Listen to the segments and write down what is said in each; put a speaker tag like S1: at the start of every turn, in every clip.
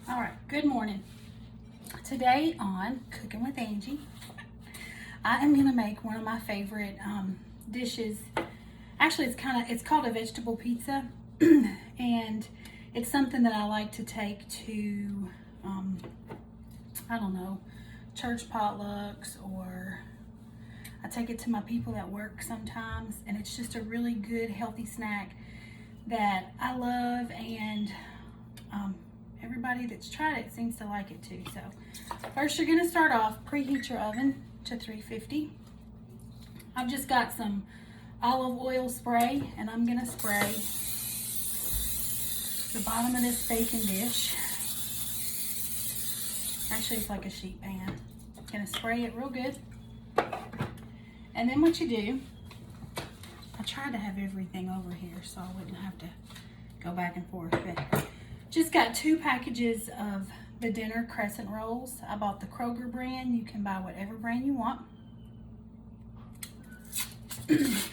S1: All right, good morning. Today on Cooking with Angie, I am gonna make one of my favorite dishes. Actually, it's called a vegetable pizza, and it's something that I like to take to, I don't know, church potlucks, or I take it to my people at work sometimes, and it's just a really good, healthy snack that I love, and everybody that's tried it seems to like it too. So first you're gonna start off, preheat your oven to 350. I've just got some olive oil spray, and I'm gonna spray the bottom of this baking dish. Actually, it's like a sheet pan. I'm gonna spray it real good. And then what you do, I tried to have everything over here so I wouldn't have to go back and forth, but just got 2 packages of the dinner crescent rolls. I bought the Kroger brand. You can buy whatever brand you want. Just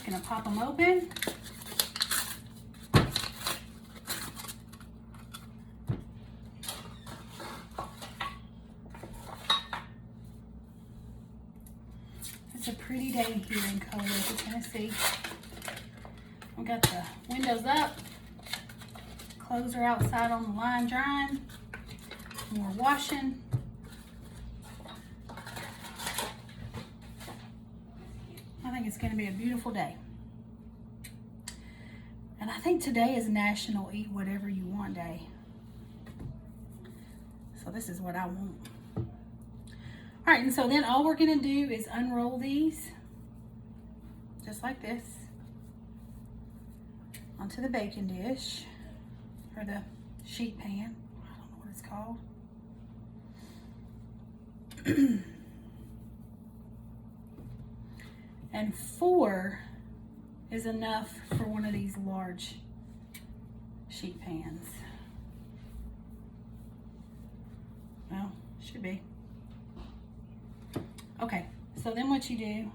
S1: gonna pop them open. It's a pretty day here in Columbia, Tennessee. We got the windows up, clothes are outside on the line drying, more washing. I think it's going to be a beautiful day. And I think today is National Eat Whatever You Want Day. So this is what I want. All right, and so then all we're going to do is unroll these, just like this, onto the baking dish, or the sheet pan. I don't know what it's called. And 4 is enough for one of these large sheet pans. Well, should be. Okay, so then what you do,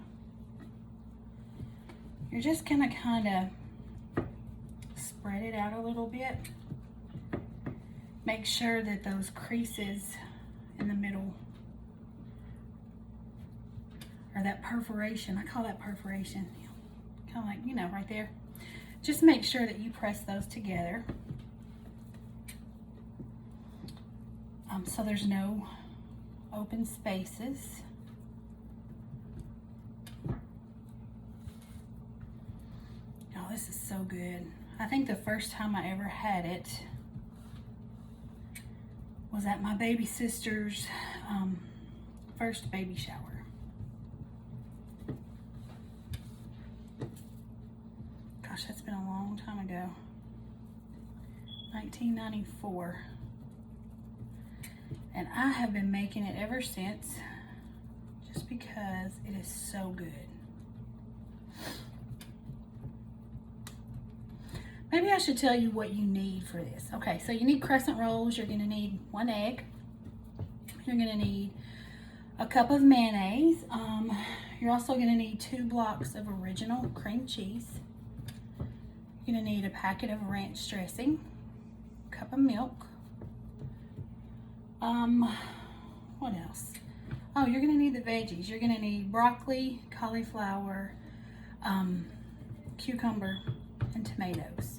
S1: you're just gonna kind of spread it out a little bit. Make sure that those creases in the middle, or that perforation, I call that perforation, kind of like, you know, right there. Just make sure that you press those together, so there's no open spaces. Oh, this is so good. I think the first time I ever had it was at my baby sister's first baby shower. Gosh, that's been a long time ago. 1994. And I have been making it ever since, just because it is so good. Maybe I should tell you what you need for this. Okay, so you need crescent rolls. You're gonna need 1 egg. You're gonna need a cup of mayonnaise. You're also gonna need 2 blocks of original cream cheese. You're gonna need a packet of ranch dressing, a cup of milk. What else? Oh, you're gonna need the veggies. You're gonna need broccoli, cauliflower, cucumber, and tomatoes.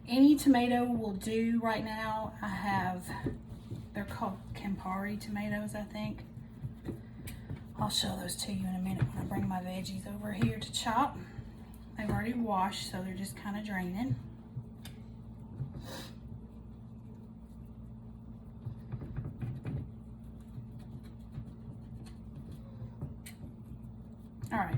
S1: Any tomato will do right now. I have, they're called Campari tomatoes, I think. I'll show those to you in a minute when I bring my veggies over here to chop. They've already washed, so they're just kind of draining. All right.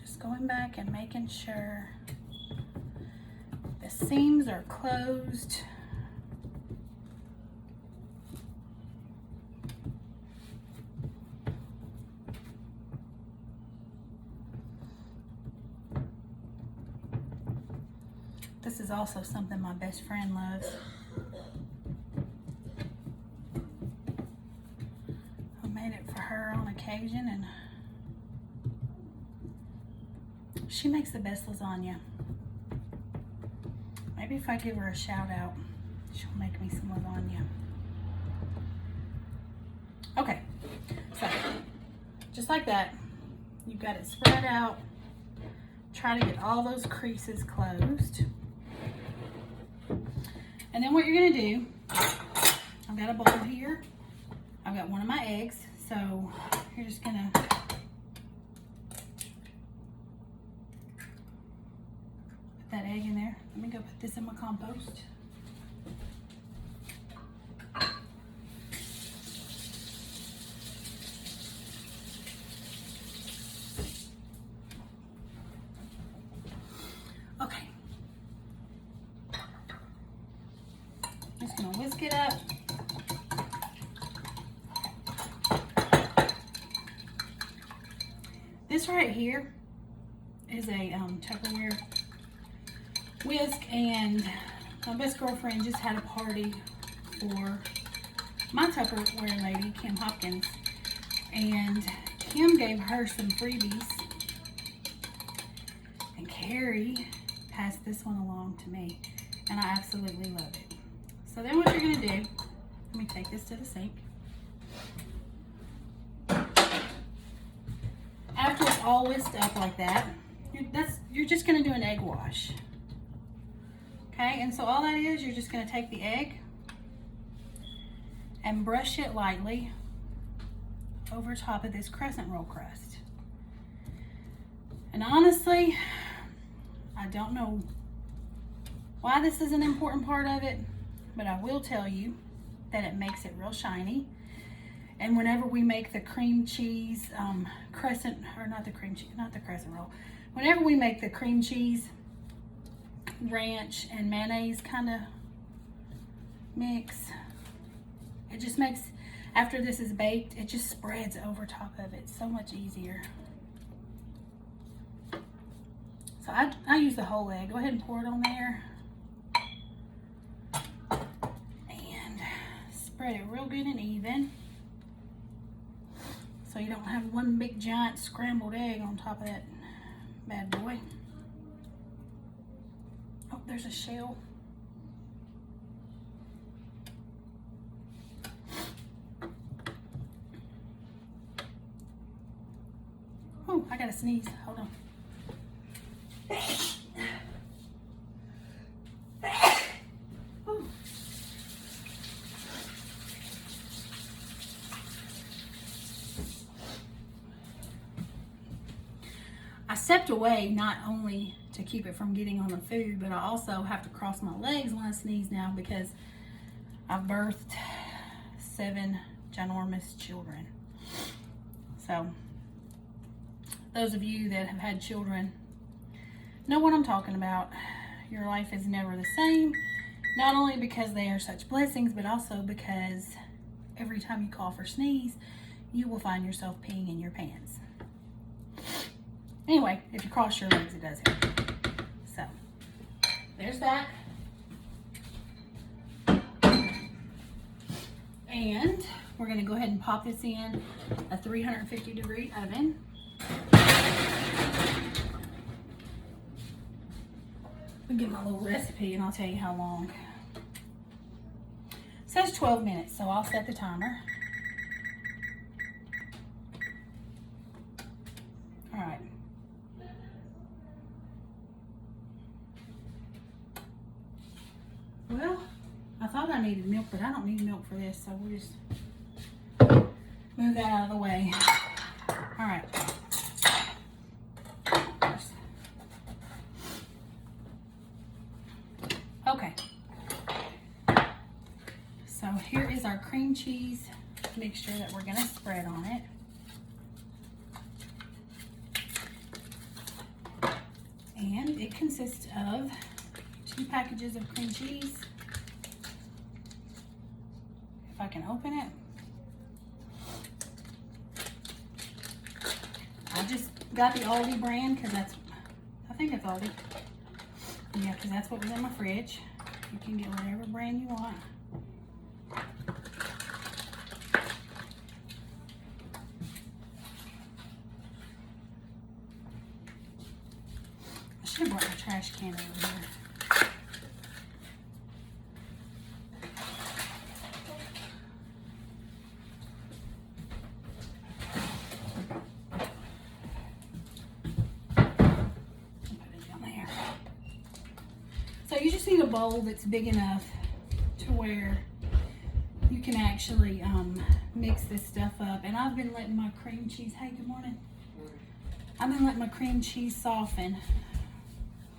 S1: Just going back and making sure the seams are closed. This is also something my best friend loves. occasion, and she makes the best lasagna. Maybe if I give her a shout out, she'll make me some lasagna. Okay, so just like that, you've got it spread out. Try to get all those creases closed. And then what you're gonna do, I've got a bowl here. I've got one of my eggs, so you're just gonna put that egg in there. Let me go put this in my compost. Okay. Just gonna whisk it up. This right here is a Tupperware whisk, and my best girlfriend just had a party for my Tupperware lady, Kim Hopkins, and Kim gave her some freebies, and Carrie passed this one along to me, and I absolutely love it. So then what you're gonna do, let me take this to the sink. After it's all whisked up like that, you're just gonna do an egg wash. Okay, and so all that is, you're just gonna take the egg and brush it lightly over top of this crescent roll crust. And honestly, I don't know why this is an important part of it, but I will tell you that it makes it real shiny. And whenever we make the cream cheese crescent, or not the crescent roll, whenever we make the cream cheese, ranch, and mayonnaise kind of mix, it just makes, after this is baked, it just spreads over top of it so much easier. So I use the whole egg. Go ahead and pour it on there. And spread it real good and even, so you don't have one big giant scrambled egg on top of that bad boy. Oh, there's a shell. Oh, I gotta sneeze. Hold on. I stepped away not only to keep it from getting on the food, but I also have to cross my legs when I sneeze now because I've birthed 7 ginormous children. So those of you that have had children know what I'm talking about. Your life is never the same, not only because they are such blessings, but also because every time you cough or sneeze, you will find yourself peeing in your pants. Anyway, if you cross your legs, it does help. So, there's that. And we're gonna go ahead and pop this in a 350-degree oven. I'll get my little recipe and I'll tell you how long. It says 12 minutes, so I'll set the timer. All right. Well, I thought I needed milk, but I don't need milk for this, so we'll just move that out of the way. All right. Okay. So here is our cream cheese mixture that we're gonna spread on it. And it consists of 2 packages of cream cheese. If I can open it. I just got the Aldi brand because I think it's Aldi. Yeah, because that's what was in my fridge. You can get whatever brand you want. trash can over here. So you just need a bowl that's big enough to where you can actually mix this stuff up. And I've been letting my cream cheese, hey, good morning. I've been letting my cream cheese soften.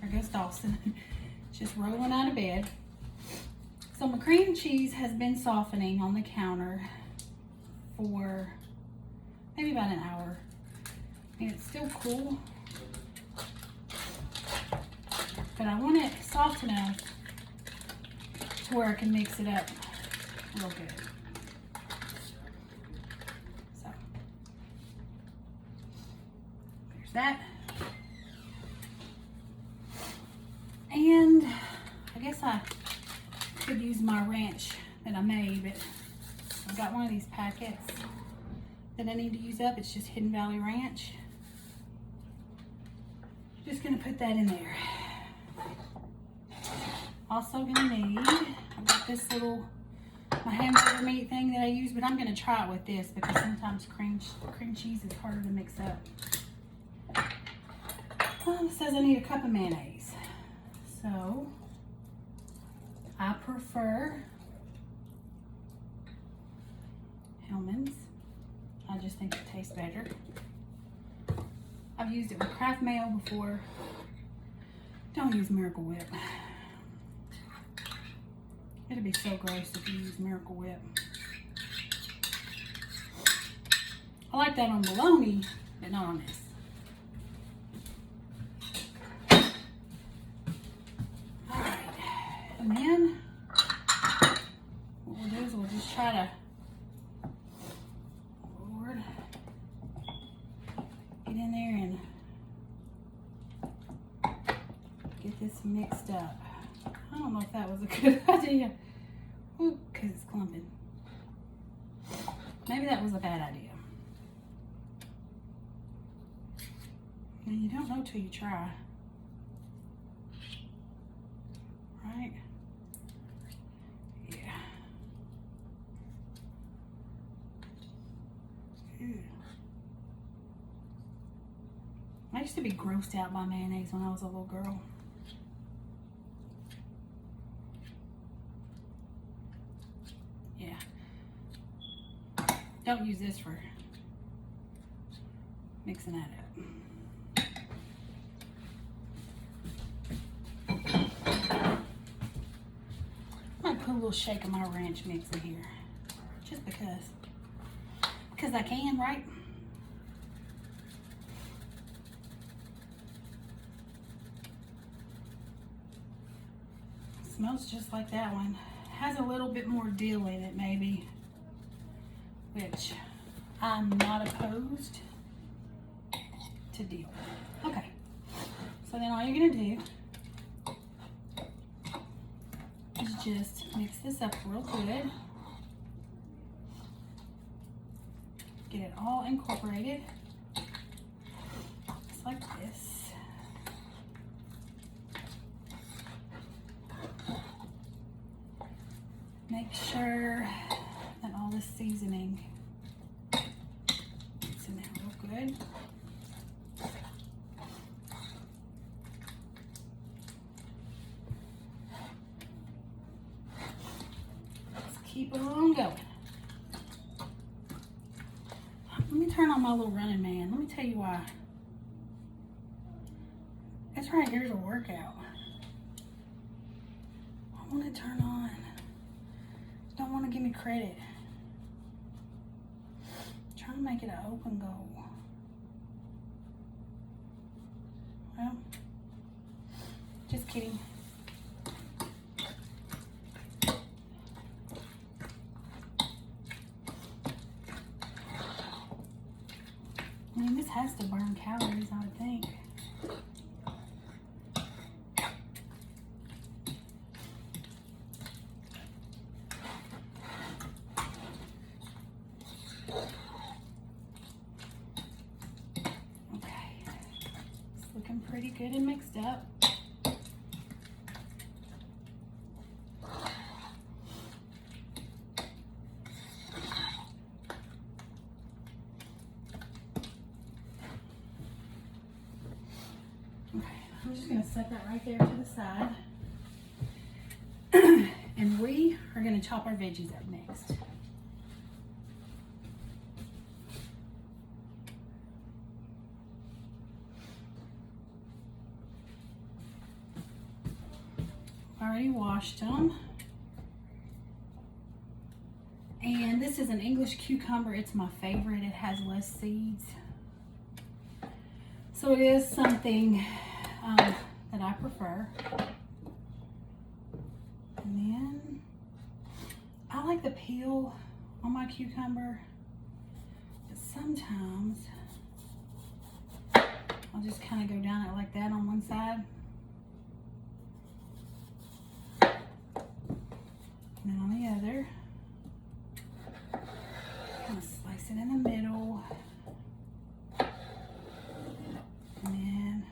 S1: There goes Dawson, just rolling out of bed. So my cream cheese has been softening on the counter for maybe about an hour. And it's still cool. But I want it soft enough to where I can mix it up real good. So, there's that. And I guess I could use my ranch that I made, but I've got one of these packets that I need to use up. It's just Hidden Valley Ranch. Just gonna put that in there. Also gonna need, I've got this little, my hamburger meat thing that I use, but I'm gonna try it with this because sometimes cream cheese is harder to mix up. It says I need a cup of mayonnaise. So, I prefer Hellmann's. I just think it tastes better. I've used it with Kraft Mayo before. Don't use Miracle Whip. It'd be so gross if you use Miracle Whip. I like that on bologna, but not on this. Alright, and then what we'll do is we'll just try to, Lord, get in there and get this mixed up. I don't know if that was a good idea. Ooh, because it's clumping. Maybe that was a bad idea. And you don't know till you try. Right? Yeah. Ew. I used to be grossed out by mayonnaise when I was a little girl. Don't use this for mixing that up. I might put a little shake of my ranch mix in here, just because I can, right? It smells just like that one. Has a little bit more dill in it, maybe. Which I'm not opposed to deal. Okay, so then all you're gonna do is just mix this up real good. Get it all incorporated, just like this. Make sure that all the seasoning gets in there real good. Let's keep it on going. Let me turn on my little Running Man. Let me tell you why. This right here is a workout. I want to turn on. Don't want to give me credit. Trying to make it an open goal. Well, just kidding. I mean, this has to burn calories, I would think. Pretty good and mixed up. I'm just going to set that right there to the side. And we are going to chop our veggies up next. Already washed them. And this is an English cucumber. It's my favorite. It has less seeds. So it is something that I prefer. And then I like the peel on my cucumber, but sometimes I'll just kind of go down it like that on one side. And then on the other, kind of slice it in the middle. And then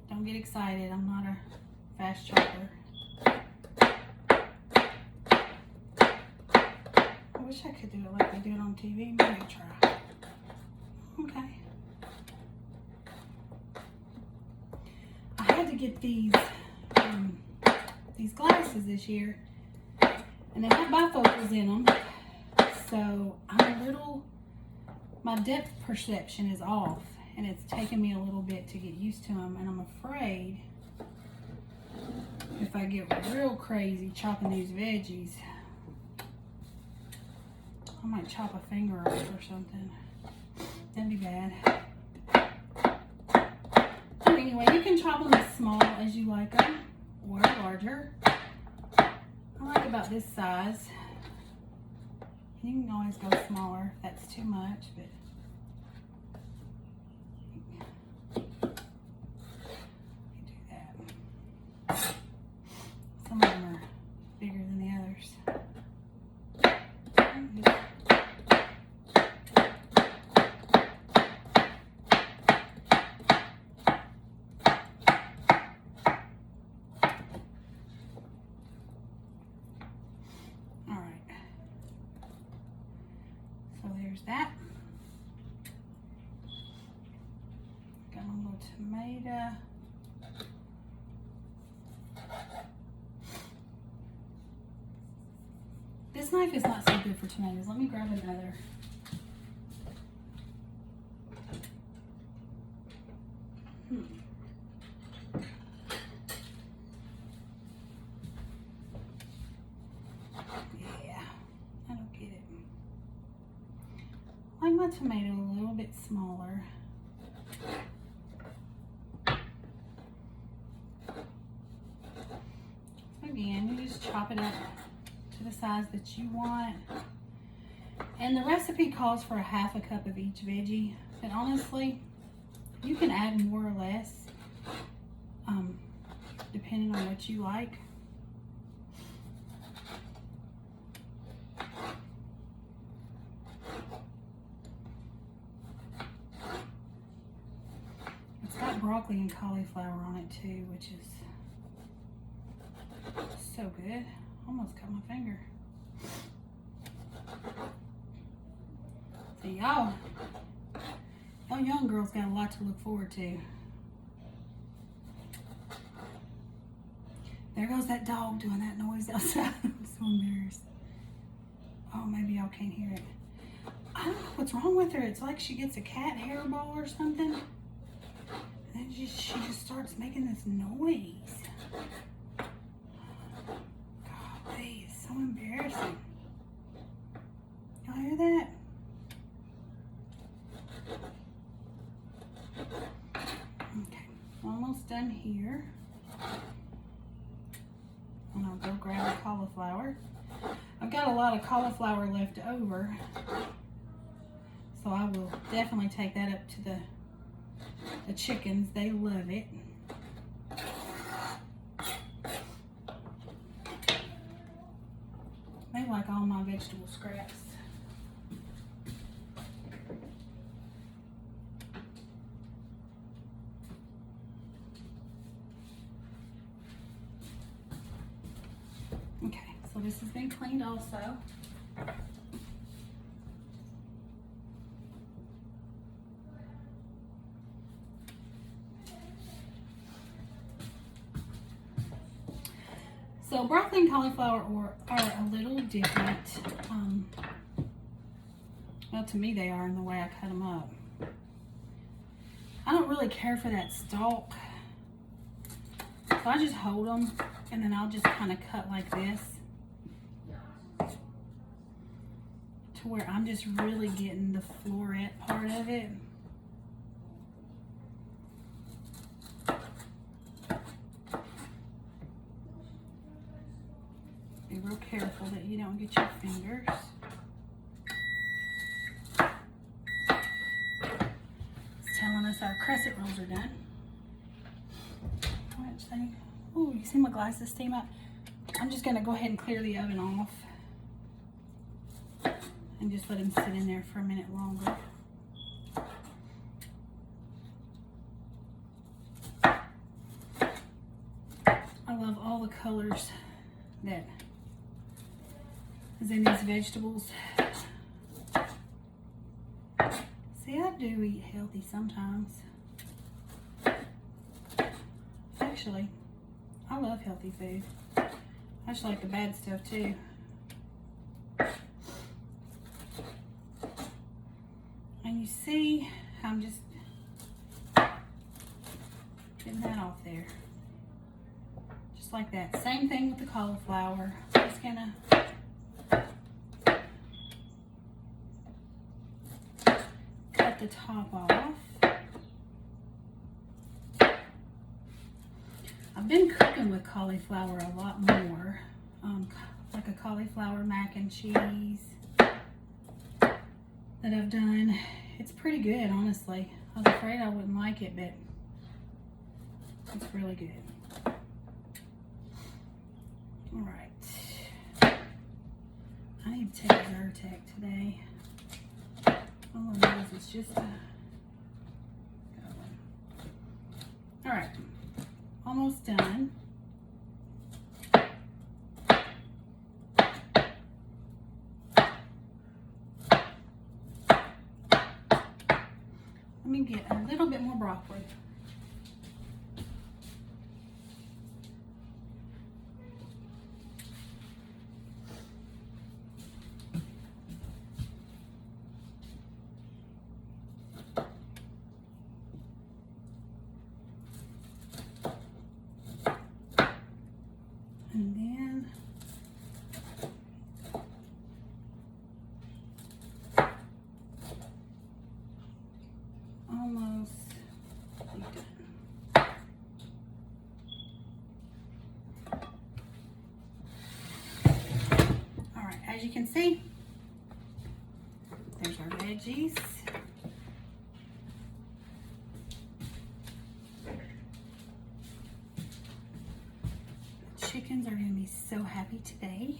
S1: don't get excited, I'm not a fast chopper. I wish I could do it like they do it on TV. Maybe I'll try. Okay. I had to get these glasses this year, and they have bifocals in them, so my depth perception is off, and it's taken me a little bit to get used to them, and I'm afraid if I get real crazy chopping these veggies, I might chop a finger off or something. That'd be bad. So anyway, you can chop them as small as you like them, or larger. I like about this size. You can always go smaller if that's too much, but you do that. Some of them are bigger than the others. That. Got a little tomato. This knife is not so good for tomatoes. Let me grab another. Yeah, I don't get it. I like my tomato a little bit smaller. Again, you just chop it up to the size that you want. And the recipe calls for 1/2 cup of each veggie. And honestly, you can add more or less, depending on what you like. It's got broccoli and cauliflower on it too, which is so good. Almost cut my finger. So y'all young girls got a lot to look forward to. There goes that dog doing that noise outside. I'm so embarrassed. Oh, maybe y'all can't hear it. I don't know what's wrong with her. It's like she gets a cat hairball or something. And then she just starts making this noise. Golly, it's so embarrassing. Y'all hear that? Okay, almost done here. And I'll go grab the cauliflower. I've got a lot of cauliflower left over, so I will definitely take that up to the chickens. They love it. They like all my vegetable scraps. Okay, so this has been cleaned also. So broccoli and cauliflower are a little different. Well, to me they are in the way I cut them up. I don't really care for that stalk. So I just hold them and then I'll just kind of cut like this to where I'm just really getting the floret part of it. Be real careful that you don't get your fingers. It's telling us our crescent rolls are done. Oh, you see my glasses steam up? I'm just gonna go ahead and clear the oven off and just let them sit in there for a minute longer. I love all the colors that is in these vegetables. See, I do eat healthy sometimes. Actually, I love healthy food. I just like the bad stuff too. And you see, I'm just getting that off there. Just like that. Same thing with the cauliflower. Just gonna cut the top off. I've been cooking with cauliflower a lot more, like a cauliflower mac and cheese that I've done. It's pretty good, honestly. I was afraid I wouldn't like it, but it's really good. All right. I need to take a Zyrtec today. All I know is it's just a... All right. Almost done. Let me get a little bit more broccoli. And then almost done. All right, as you can see, there's our veggies. Chickens are going to be so happy today.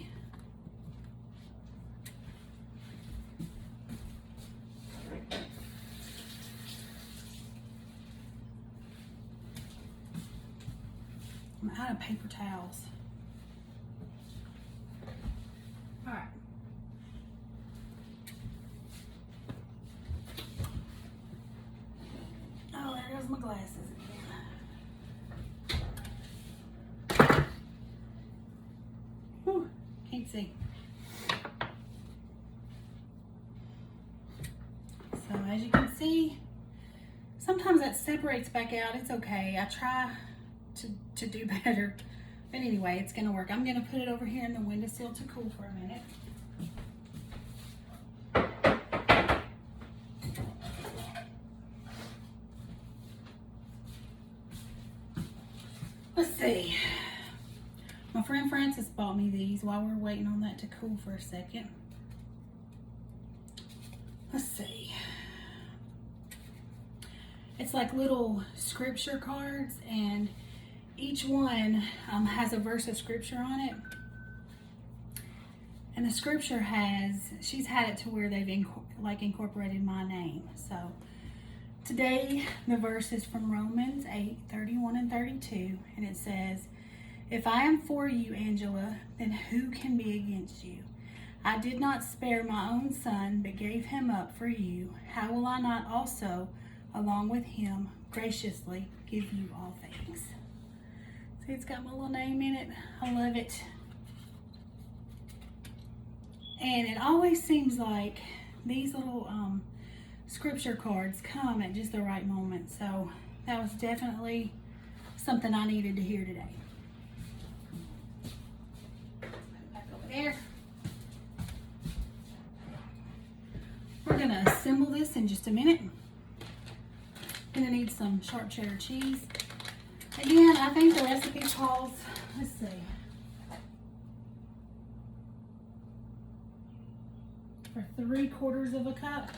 S1: I'm out of paper towels. All right. Oh, there goes my glasses again. Whew, can't see. So as you can see, sometimes that separates back out. It's okay. I try to do better. But anyway, it's gonna work. I'm gonna put it over here in the windowsill to cool for a minute. Let's see. My friend Francis bought me these while we're waiting on that to cool for a second. Let's see. It's like little scripture cards, and each one has a verse of scripture on it. And the scripture she's had it to where they've incorporated my name. So today the verse is from Romans 8:31 and 32, and it says, "If I am for you, Angela, then who can be against you? I did not spare my own son, but gave him up for you. How will I not also, along with him, graciously give you all things?" See, it's got my little name in it. I love it. And it always seems like these little scripture cards come at just the right moment. So that was definitely something I needed to hear today. Put it back over there. We're gonna assemble this in just a minute. Gonna need some sharp cheddar cheese. Again, I think the recipe calls, let's see, for 3/4 of a cup.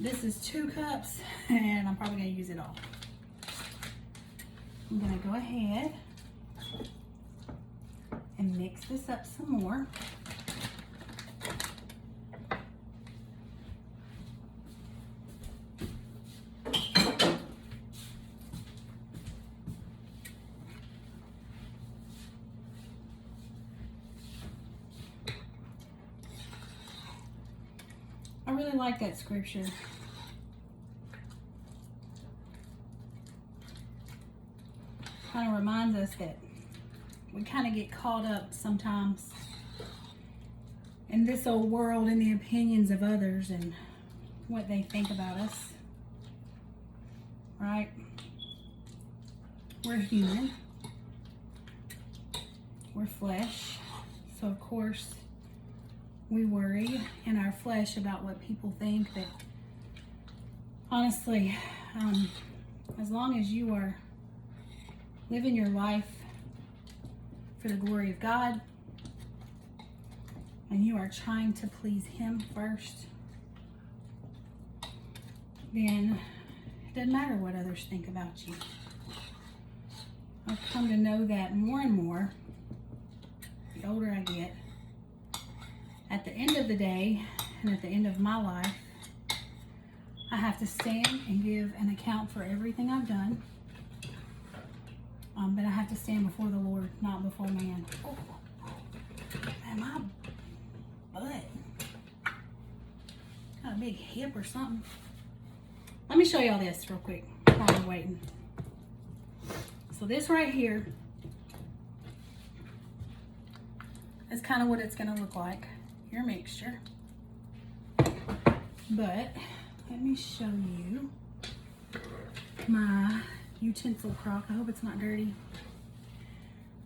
S1: This is 2 cups, and I'm probably gonna use it all. I'm gonna go ahead and mix this up some more. I really like that scripture. Kind of reminds us that we kind of get caught up sometimes in this old world in the opinions of others and what they think about us, right? We're human. We're flesh. So of course, we worry in our flesh about what people think. That honestly, as long as you are living your life for the glory of God and you are trying to please Him first, then it doesn't matter what others think about you. I've come to know that more and more the older I get. At the end of the day, and at the end of my life, I have to stand and give an account for everything I've done. But I have to stand before the Lord, not before man. Oh, man, my butt. Got a big hip or something. Let me show y'all this real quick while we're waiting. So this right here is kind of what it's going to look like. Your mixture. But let me show you my utensil crock. I hope it's not dirty.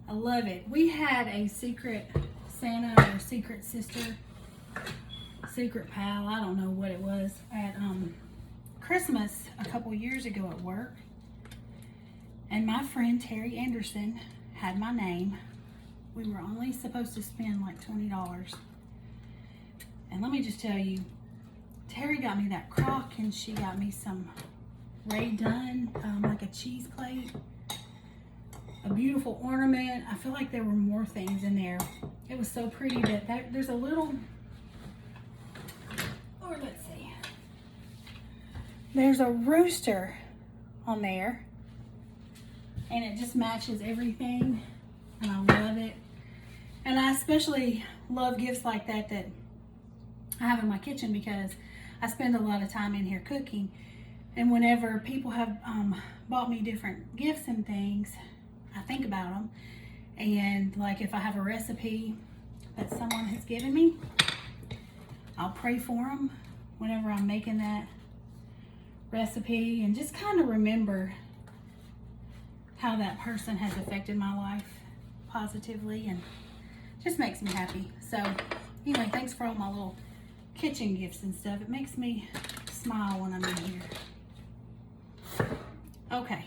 S1: I love it. We had a secret Santa or secret sister, secret pal, I don't know what it was, at Christmas a couple years ago at work. And my friend Terry Anderson had my name. We were only supposed to spend like $20. And let me just tell you, Terry got me that crock, and she got me some Ray Dunn, like a cheese plate, a beautiful ornament. I feel like there were more things in there. It was so pretty, but there's a little, or let's see, there's a rooster on there, and it just matches everything, and I love it. And I especially love gifts like that I have in my kitchen, because I spend a lot of time in here cooking. And whenever people have bought me different gifts and things, I think about them. And like if I have a recipe that someone has given me, I'll pray for them whenever I'm making that recipe, and just kind of remember how that person has affected my life positively, and just makes me happy. So anyway, thanks for all my little kitchen gifts and stuff. It makes me smile when I'm in here. Okay.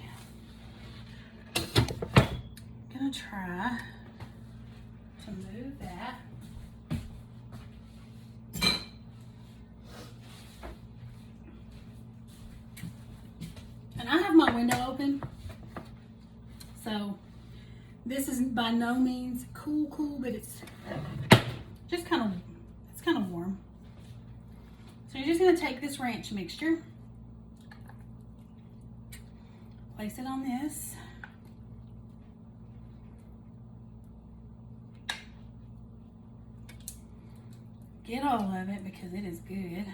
S1: I'm gonna try to move that. And I have my window open, so this is by no means cool, but it's just kind of warm. So you're just gonna take this ranch mixture, place it on this. Get all of it because it is good.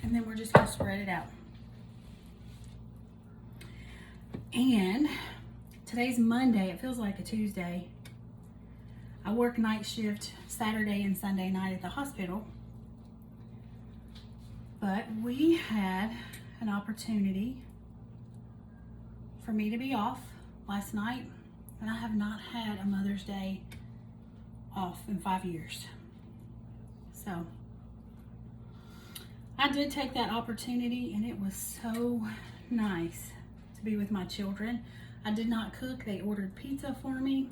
S1: And then we're just gonna spread it out. And today's Monday, it feels like a Tuesday. I work night shift Saturday and Sunday night at the hospital. But we had an opportunity for me to be off last night, and I have not had a Mother's Day off in 5 years. So I did take that opportunity, and it was so nice to be with my children. I did not cook. They ordered pizza for me.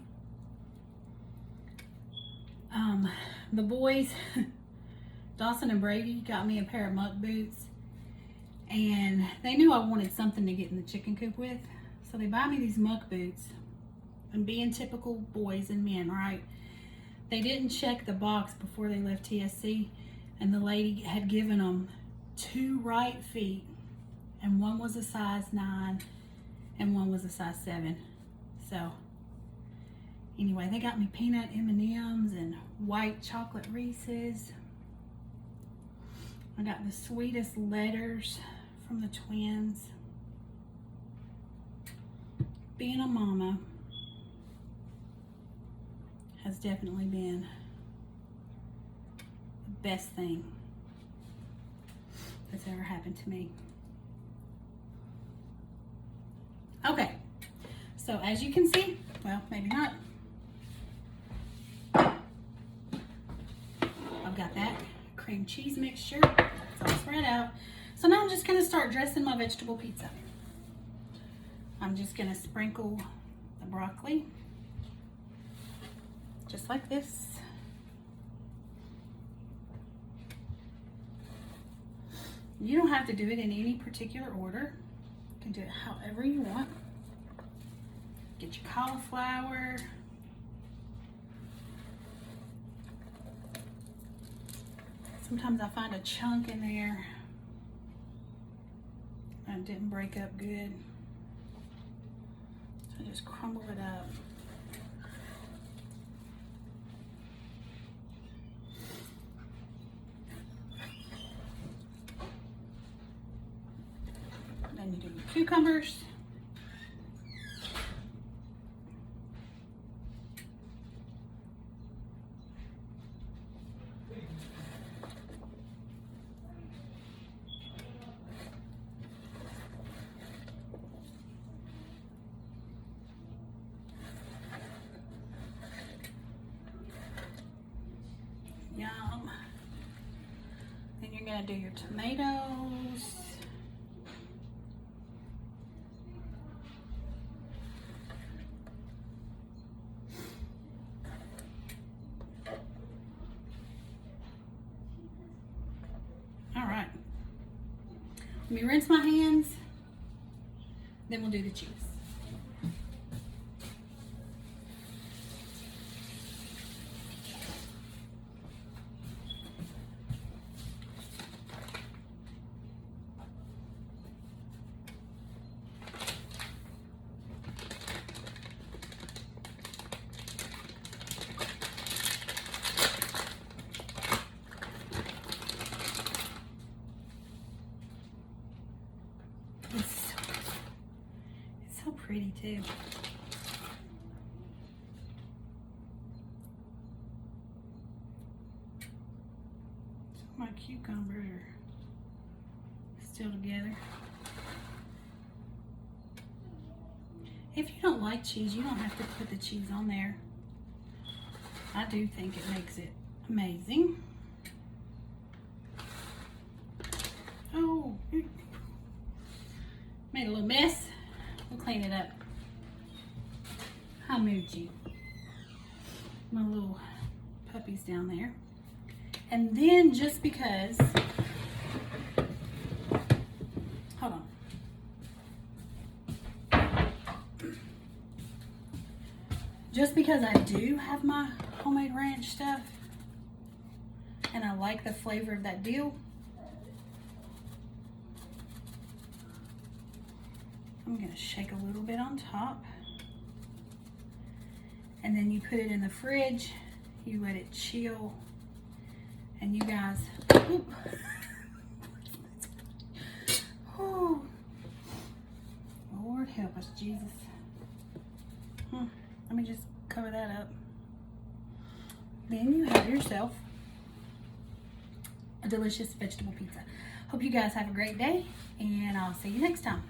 S1: The boys, Dawson and Brady, got me a pair of muck boots, and they knew I wanted something to get in the chicken coop with, so they buy me these muck boots. And being typical boys and men, right? They didn't check the box before they left TSC, and the lady had given them 2 right feet, and one was a size 9 and one was a size 7. So anyway, they got me peanut M&Ms and white chocolate Reese's. I got the sweetest letters from the twins. Being a mama has definitely been the best thing that's ever happened to me. Okay, so as you can see, well, maybe not. I've got that cream cheese mixture. It's all spread out. So now I'm just gonna start dressing my vegetable pizza. I'm just gonna sprinkle the broccoli, just like this. You don't have to do it in any particular order. You can do it however you want. Get your cauliflower. Sometimes I find a chunk in there that didn't break up good. So I just crumble it up. Then you do your cucumbers. Yum. Then you're gonna do your tomatoes. All right. Let me rinse my hands, then we'll do the cheese. It's so pretty too. So my cucumbers are still together. If you don't like cheese, you don't have to put the cheese on there. I do think it makes it amazing. Oh, made a little mess. We'll clean it up. I moved you. My little puppies down there. And then just because, hold on. Just because I do have my homemade ranch stuff and I like the flavor of that dill, I'm gonna shake a little bit on top, and then you put it in the fridge, you let it chill, and you guys, Whew. Lord help us, Jesus. Let me just cover that up. Then you have yourself a delicious vegetable pizza. Hope you guys have a great day, and I'll see you next time.